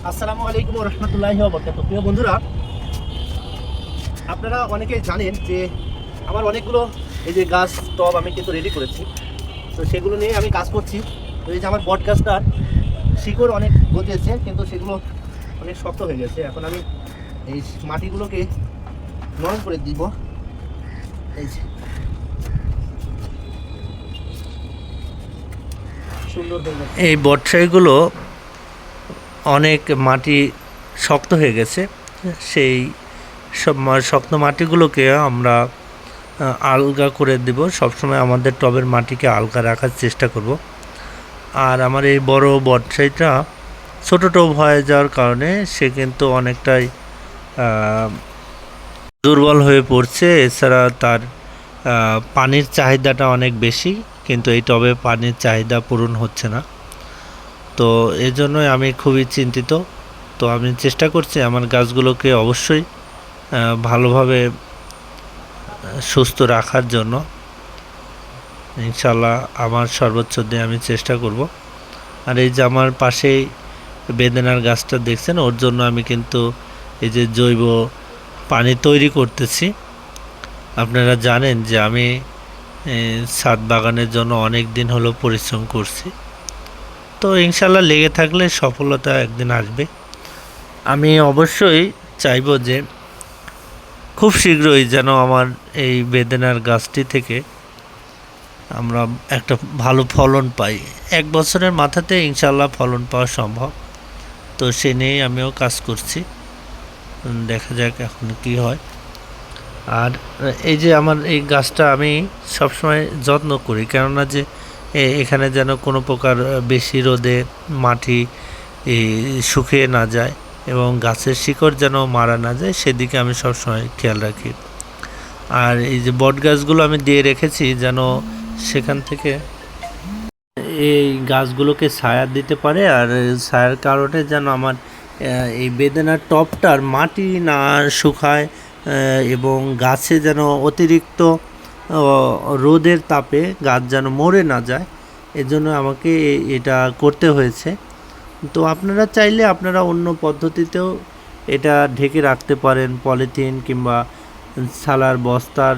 আসসালামু আলাইকুম ওয়া রাহমাতুল্লাহি ওয়া বারাকাতুহু। প্রিয় বন্ধুরা, আপনারা অনেকেই জানেন যে আমার অনেকগুলো এই যে গাছ টব আমি কিন্তু রেডি করেছি। তো সেগুলো নিয়ে আমি কাজ করছি। তো এই যে আমার বট গাছটার শিকড় অনেক গজিয়েছে, কিন্তু সেগুলো অনেক শক্ত হয়ে গেছে। এখন আমি এই মাটিগুলোকে নরম করে দিব। এই যে সুন্দর হয়ে গেছে। এই বটসাইগুলো অনেক মাটি শক্ত হয়ে গেছে। সেই সব শক্ত মাটিগুলোকে আমরা আলগা করে দেব। সবসময় আমাদের টবের মাটিকে আলগা রাখার চেষ্টা করব। আর আমার এই বড় বটসাইটা ছোটো টব হয়ে যাওয়ার কারণে সে কিন্তু অনেকটাই দুর্বল হয়ে পড়ছে। এছাড়া তার পানির চাহিদাটা অনেক বেশি, কিন্তু এই টবে পানির চাহিদা পূরণ হচ্ছে না। তো এই জন্যই আমি খুবই চিন্তিত। তো আমি চেষ্টা করছি আমার গাছগুলোকে অবশ্যই ভালোভাবে সুস্থ রাখার জন্য। ইনশাল্লাহ আমার সর্বোচ্চ দিয়ে আমি চেষ্টা করব। আর এই যে আমার পাশেই বেদেনার গাছটা দেখছেন, ওর জন্য আমি কিন্তু এই যে জৈব পানি তৈরি করতেছি। আপনারা জানেন যে আমি ছাদ বাগানের জন্য অনেক দিন হলো পরিশ্রম করছি। তো ইনশাল্লাহ লেগে থাকলে সফলতা একদিন আসবে। আমি অবশ্যই চাইব যে খুব শীঘ্রই যেন আমার এই বেদেনার গাছটি থেকে আমরা একটা ভালো ফলন পাই। 1 বছরের মাথাতে ইনশাল্লাহ ফলন পাওয়া সম্ভব। তো সে নিয়েই আমিও কাজ করছি। দেখা যাক এখন কি হয়। আর এই যে আমার এই গাছটা আমি সবসময় যত্ন করি, কেননা যে এখানে যেন কোনো প্রকার বেশি রোদে মাটি শুকিয়ে না যায় এবং গাছের শিকড় যেন মারা না যায়, সেদিকে আমি সবসময় খেয়াল রাখি। আর এই যে বট গাছগুলো আমি দিয়ে রেখেছি যেন সেখান থেকে এই গাছগুলোকে ছায়া দিতে পারে। আর ছায়ার কারণে যেন আমার এই বেদেনার টবটার মাটি না শুকায় এবং গাছে যেন অতিরিক্ত রোদের তাপে গাছ যেন মরে না যায়, এজন্য আমাকে এটা করতে হয়েছে। তো আপনারা চাইলে আপনারা অন্য পদ্ধতিতেও এটা ঢেকে রাখতে পারেন, পলিথিন কিংবা ছালার বস্তার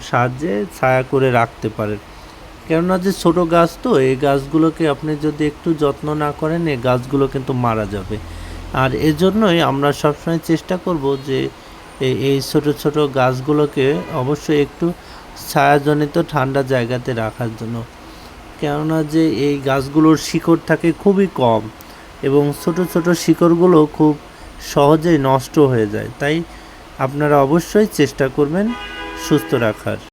সাহায্যে ছায়া করে রাখতে পারেন। কেননা যে ছোটো গাছ, তো এই গাছগুলোকে আপনি যদি একটু যত্ন না করেন এই গাছগুলো কিন্তু মারা যাবে। আর এজন্যই আমরা সবসময় চেষ্টা করব যে এই ছোট ছোট গাছগুলোকে অবশ্যই একটু ছায়াজনিত ঠান্ডা জায়গাতে রাখার জন্য। কেননা যে এই গাছগুলোর শিকড় থাকে খুবই কম এবং ছোট ছোট শিকড়গুলো খুব সহজেই নষ্ট হয়ে যায়। তাই আপনারা অবশ্যই চেষ্টা করবেন সুস্থ রাখার।